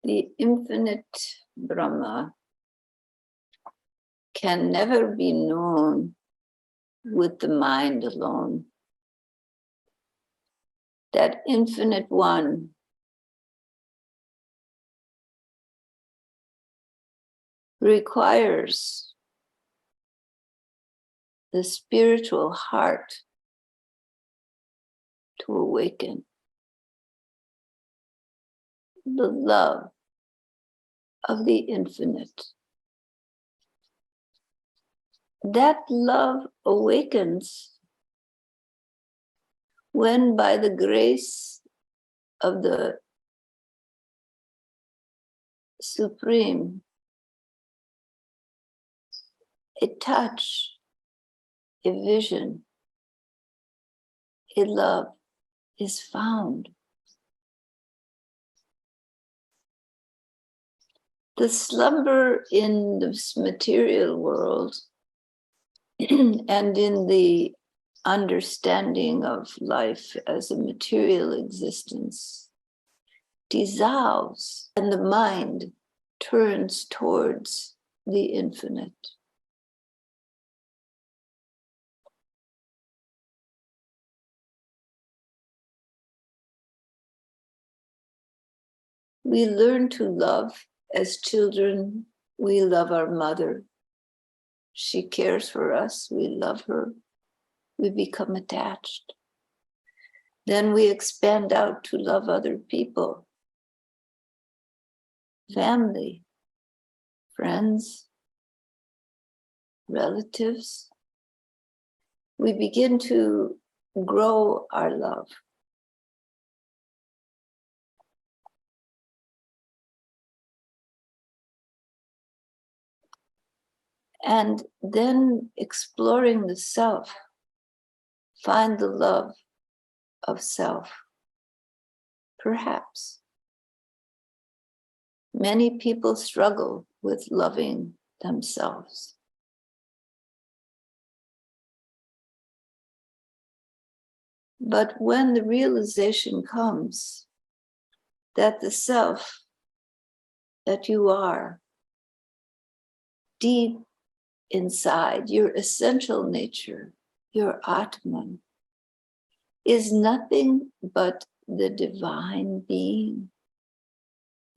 The infinite Brahma can never be known with the mind alone. That infinite one requires the spiritual heart to awaken, the love of the infinite. That love awakens when, by the grace of the Supreme, a touch, a vision, a love is found. The slumber in this material world and in the understanding of life as a material existence dissolves, and the mind turns towards the infinite. We learn to love as children. We love our mother. She cares for us. We love her. We become attached. Then we expand out to love other people, family, friends, relatives. We begin to grow our love. And then, exploring the self, find the love of self. Perhaps many people struggle with loving themselves. But when the realization comes that the self that you are, deep inside, your essential nature, your Atman, is nothing but the divine being,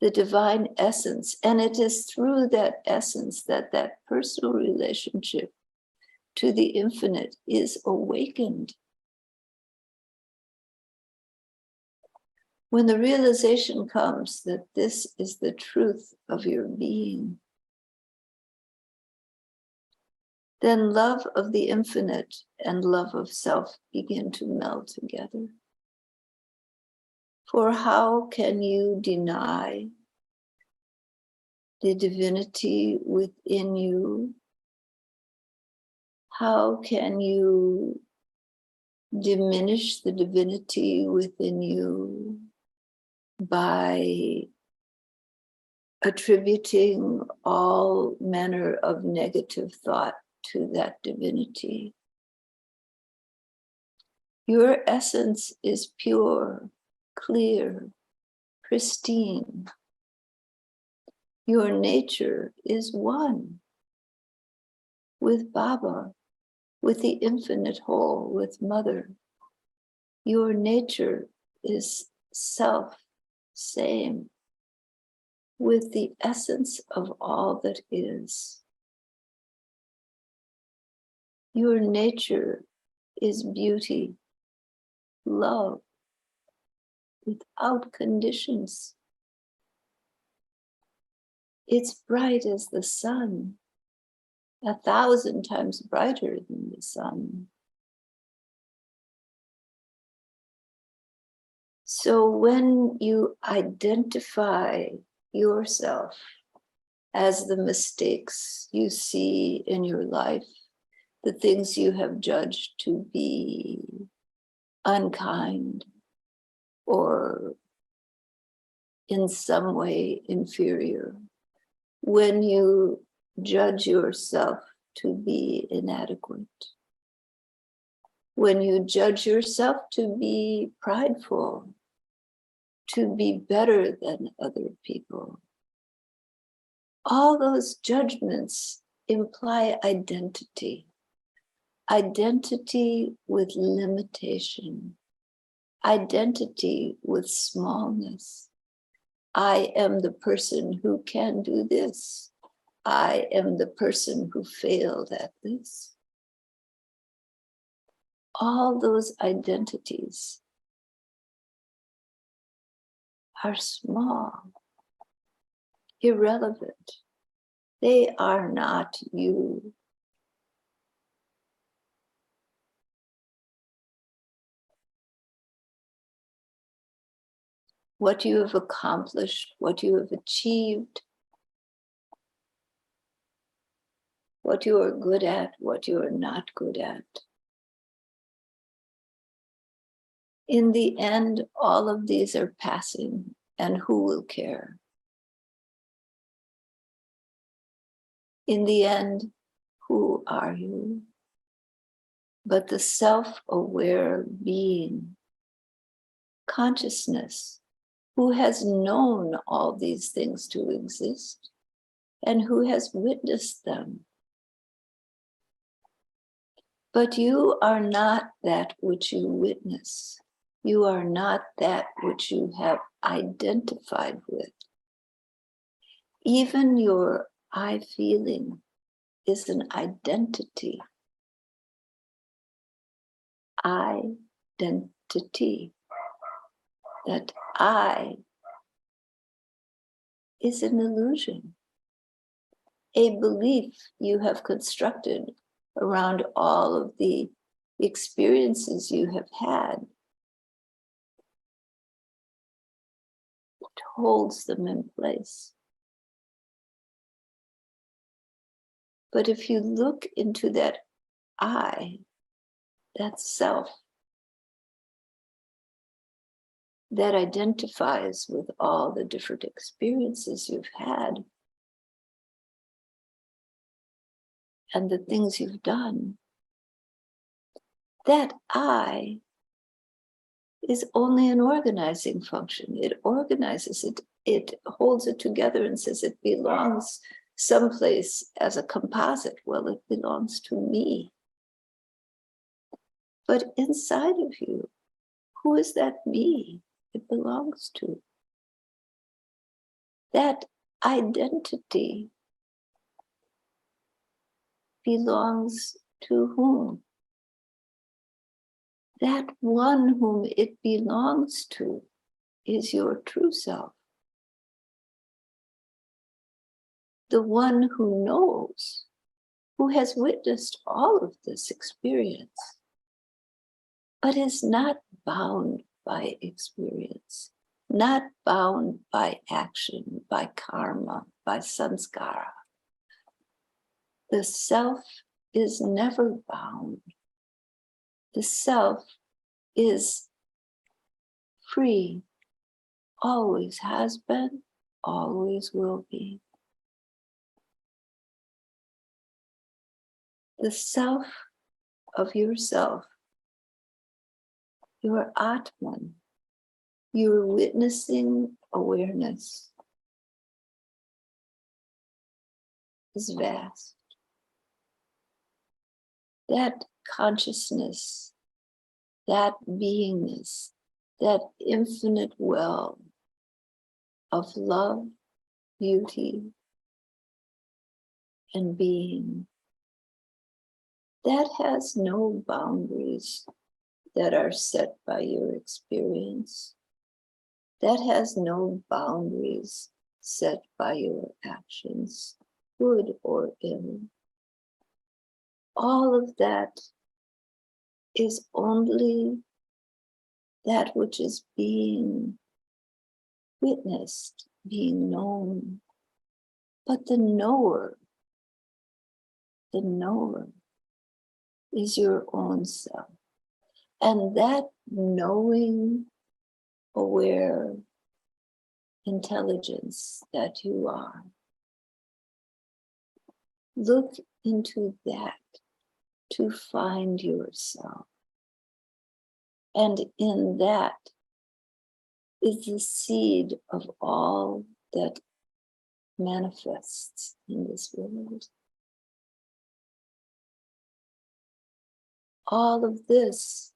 the divine essence. And it is through that essence that that personal relationship to the infinite is awakened. When the realization comes that this is the truth of your being, then love of the infinite and love of self begin to meld together. For how can you deny the divinity within you? How can you diminish the divinity within you by attributing all manner of negative thought to that divinity? Your essence is pure, clear, pristine. Your nature is one with Baba, with the infinite whole, with Mother. Your nature is self, same, with the essence of all that is. Your nature is beauty, love, without conditions. It's bright as the sun, 1,000 times brighter than the sun. So when you identify yourself as the mistakes you see in your life, the things you have judged to be unkind or in some way inferior, when you judge yourself to be inadequate, when you judge yourself to be prideful, to be better than other people. All those judgments imply identity. Identity with limitation. Identity with smallness. I am the person who can do this. I am the person who failed at this. All those identities are small, irrelevant. They are not you. What you have accomplished, what you have achieved, what you are good at, what you are not good at. In the end, all of these are passing, and who will care? In the end, who are you? But the self-aware being, consciousness, who has known all these things to exist and who has witnessed them. But you are not that which you witness. You are not that which you have identified with. Even your I feeling is an identity. Identity. That I is an illusion, a belief you have constructed around all of the experiences you have had. It holds them in place. But if you look into that I, that self, that identifies with all the different experiences you've had and the things you've done, that I is only an organizing function. It organizes it, it holds it together and says it belongs someplace as a composite. Well, it belongs to me. But inside of you, who is that me it belongs to? That identity belongs to whom? That one whom it belongs to is your true self. The one who knows, who has witnessed all of this experience, but is not bound by experience, not bound by action, by karma, by samskara. The self is never bound. The self is free, always has been, always will be. The self of yourself, your Atman, your witnessing awareness is vast. That consciousness, that beingness, that infinite well of love, beauty, and being, that has no boundaries that are set by your experience. That has no boundaries set by your actions, good or ill. All of that is only that which is being witnessed, being known. But the knower is your own self. And that knowing, aware intelligence that you are, look into that to find yourself. And in that, is the seed of all that manifests in this world. All of this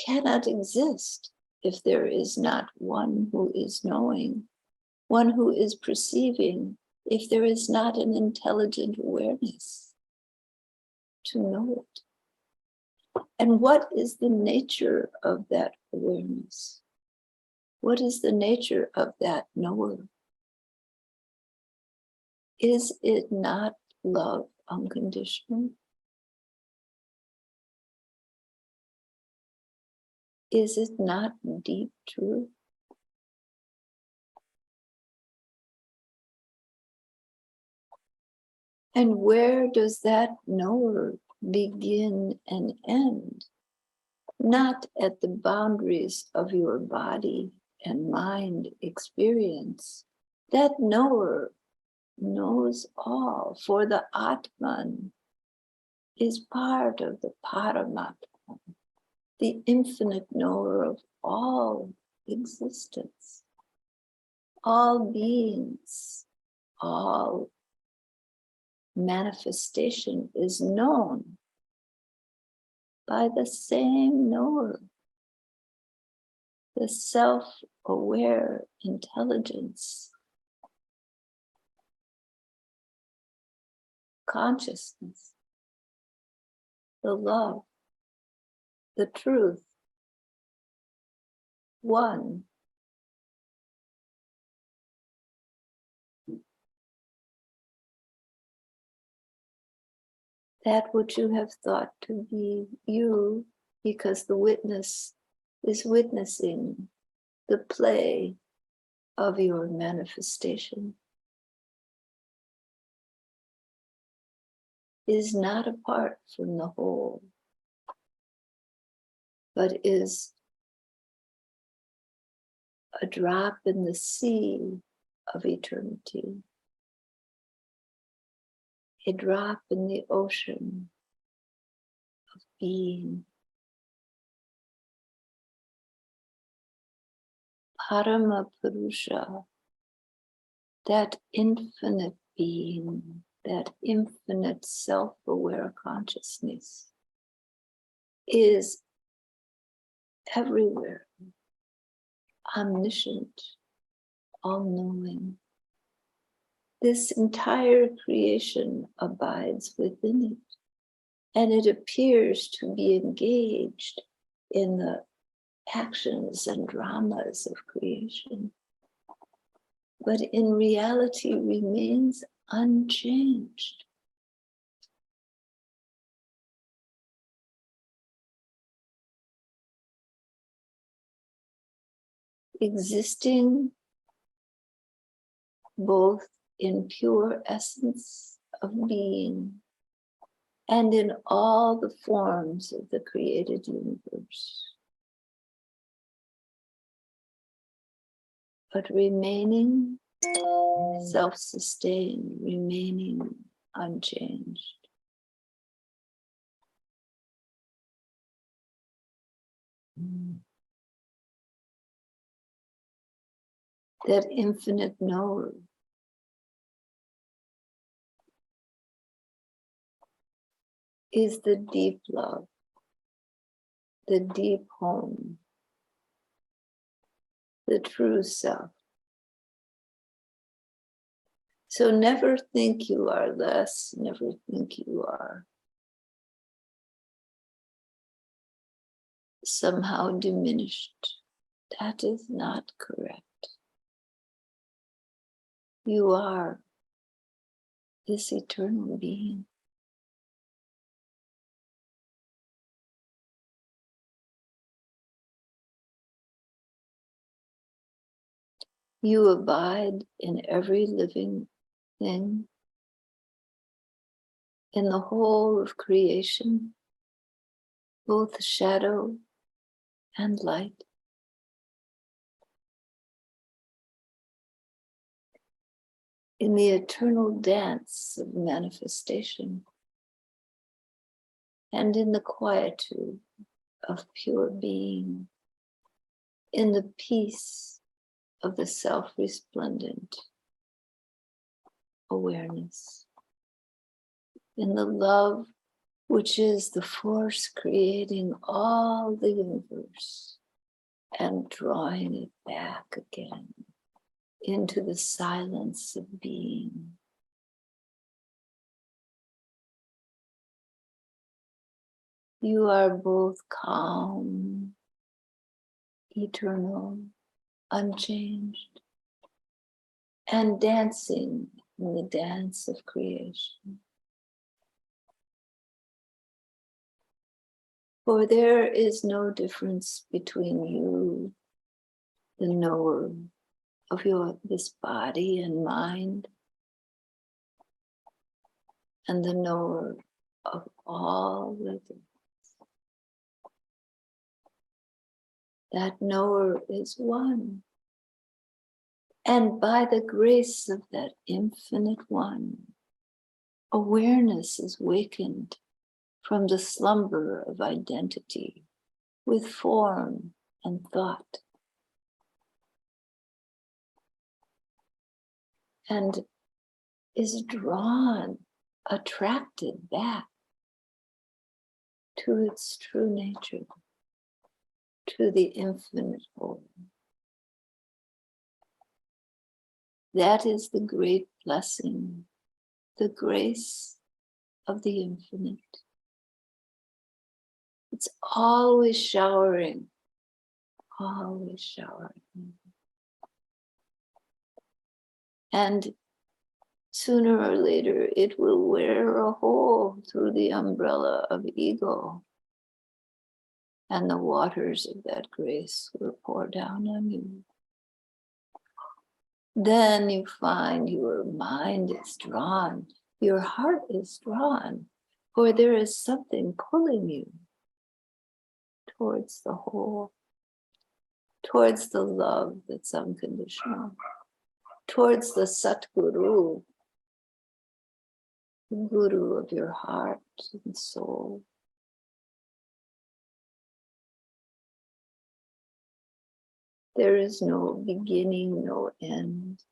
cannot exist if there is not one who is knowing, one who is perceiving, if there is not an intelligent awareness to know it. And what is the nature of that awareness? What is the nature of that knower? Is it not love unconditional? Is it not deep truth? And where does that knower begin and end? Not at the boundaries of your body and mind experience. That knower knows all, for the Atman is part of the Paramatma, the infinite knower of all existence, all beings, all manifestation is known by the same knower, the self-aware intelligence, consciousness, the love, the truth, one. That which you have thought to be you, because the witness is witnessing the play of your manifestation, is not apart from the whole, but is a drop in the sea of eternity, a drop in the ocean of being. Parama Purusha, that infinite being, that infinite self-aware consciousness, is everywhere, omniscient, all-knowing. This entire creation abides within it, and it appears to be engaged in the actions and dramas of creation, but in reality remains unchanged. Existing both in pure essence of being and in all the forms of the created universe, but remaining self-sustained, remaining unchanged. That infinite knower is the deep love, the deep home, the true self. So never think you are less, never think you are somehow diminished. That is not correct. You are this eternal being. You abide in every living thing, in the whole of creation, both shadow and light. In the eternal dance of manifestation, and in the quietude of pure being, in the peace of the self-resplendent awareness, in the love which is the force creating all the universe and drawing it back again into the silence of being. You are both calm, eternal, unchanged, and dancing in the dance of creation. For there is no difference between you, the knower of this body and mind, and the knower of all that is. That knower is one. And by the grace of that infinite one, awareness is wakened from the slumber of identity with form and thought, and is drawn, attracted back to its true nature, to the infinite whole. That is the great blessing, the grace of the infinite. It's always showering, always showering. And sooner or later, it will wear a hole through the umbrella of ego, and the waters of that grace will pour down on you. Then you find your mind is drawn, your heart is drawn, for there is something pulling you towards the whole, towards the love that's unconditional, towards the Sadguru, the Guru of your heart and soul. There is no beginning, no end,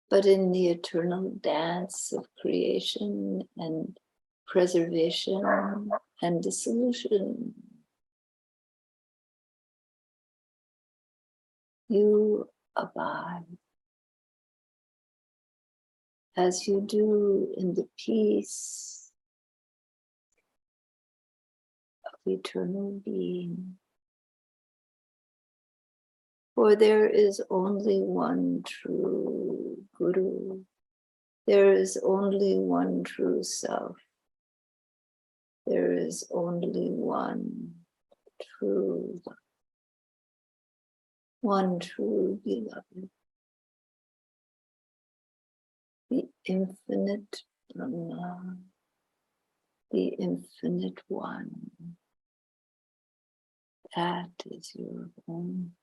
but in the eternal dance of creation and preservation and dissolution, you abide as you do in the peace of eternal being. For there is only one true Guru. There is only one true self. There is only one true love, one true beloved. The infinite Brahma, the infinite one. That is your home.